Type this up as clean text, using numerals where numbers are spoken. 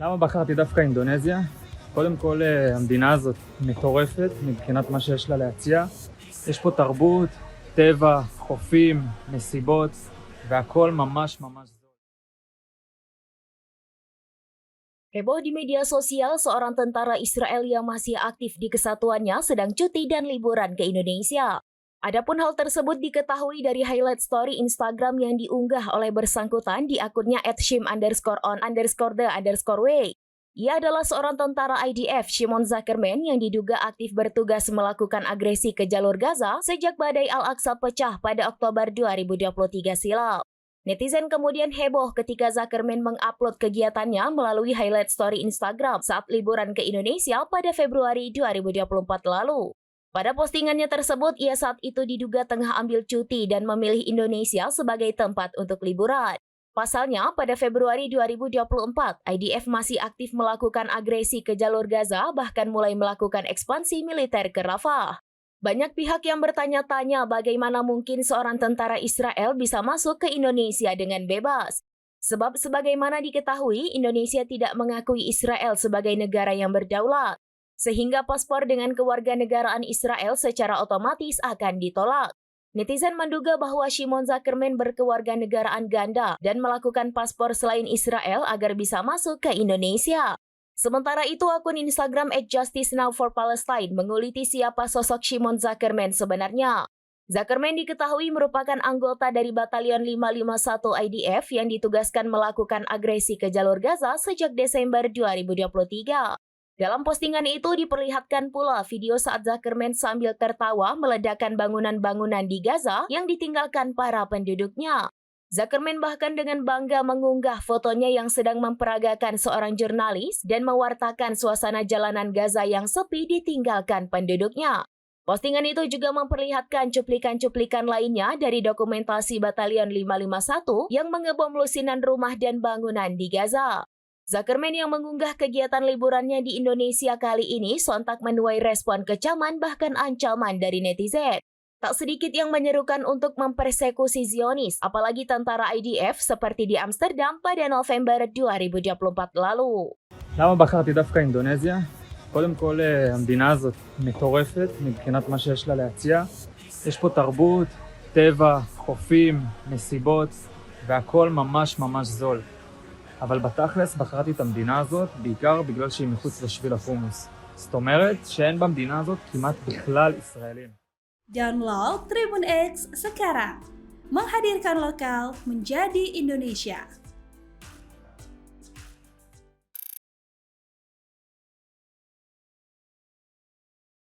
למה בחרתי דווקא אינדונזיה? קודם כל, המדינה הזאת מטורפת מבחינת מה שיש לה להציע. יש פה תרבות, טבע, חופים, מסיבות, והכל ממש ממש זול. Heboh di media sosial, seorang tentara Israel yang masih aktif di kesatuannya sedang cuti dan liburan ke Indonesia. Adapun hal tersebut diketahui dari highlight story Instagram yang diunggah oleh bersangkutan di akunnya @shim_on_the_way. Ia adalah seorang tentara IDF, Shimon Zuckerman, yang diduga aktif bertugas melakukan agresi ke jalur Gaza sejak badai Al-Aqsa pecah pada Oktober 2023 silam. Netizen kemudian heboh ketika Zuckerman mengupload kegiatannya melalui highlight story Instagram saat liburan ke Indonesia pada Februari 2024 lalu. Pada postingannya tersebut, ia saat itu diduga tengah ambil cuti dan memilih Indonesia sebagai tempat untuk liburan. Pasalnya, pada Februari 2024, IDF masih aktif melakukan agresi ke jalur Gaza, bahkan mulai melakukan ekspansi militer ke Rafah. Banyak pihak yang bertanya-tanya bagaimana mungkin seorang tentara Israel bisa masuk ke Indonesia dengan bebas. Sebab sebagaimana diketahui, Indonesia tidak mengakui Israel sebagai negara yang berdaulat, sehingga paspor dengan kewarganegaraan Israel secara otomatis akan ditolak. Netizen menduga bahwa Shimon Zuckerman berkewarganegaraan ganda dan melakukan paspor selain Israel agar bisa masuk ke Indonesia. Sementara itu, akun Instagram @JusticeNowForPalestine menguliti siapa sosok Shimon Zuckerman sebenarnya. Zuckerman diketahui merupakan anggota dari Batalion 551 IDF yang ditugaskan melakukan agresi ke jalur Gaza sejak Desember 2023. Dalam postingan itu diperlihatkan pula video saat Zuckerman sambil tertawa meledakkan bangunan-bangunan di Gaza yang ditinggalkan para penduduknya. Zuckerman bahkan dengan bangga mengunggah fotonya yang sedang memperagakan seorang jurnalis dan mewartakan suasana jalanan Gaza yang sepi ditinggalkan penduduknya. Postingan itu juga memperlihatkan cuplikan-cuplikan lainnya dari dokumentasi Batalion 551 yang mengebom lusinan rumah dan bangunan di Gaza. Zuckerman yang mengunggah kegiatan liburannya di Indonesia kali ini sontak menuai respon kecaman bahkan ancaman dari netizen. Tak sedikit yang menyerukan untuk mempersekusi Zionis, apalagi tentara IDF seperti di Amsterdam pada November 2024 lalu. למה בחרתי דווקא אינדונזיה? קודם כל, המדינה הזאת מטורפת מבחינת מה שיש לה להציע. יש פה תרבות, טבע, חופים, מסיבות, והכל ממש ממש זול. אבל בתכלס בחרתי את המדינה הזאת בעיקר בגלל שהיא מחוץ לשביל החומוס. זאת אומרת שאין במדינה הזאת כמעט בכלל ישראלים. Download Tribun X sekarang. Menghadirkan lokal menjadi Indonesia.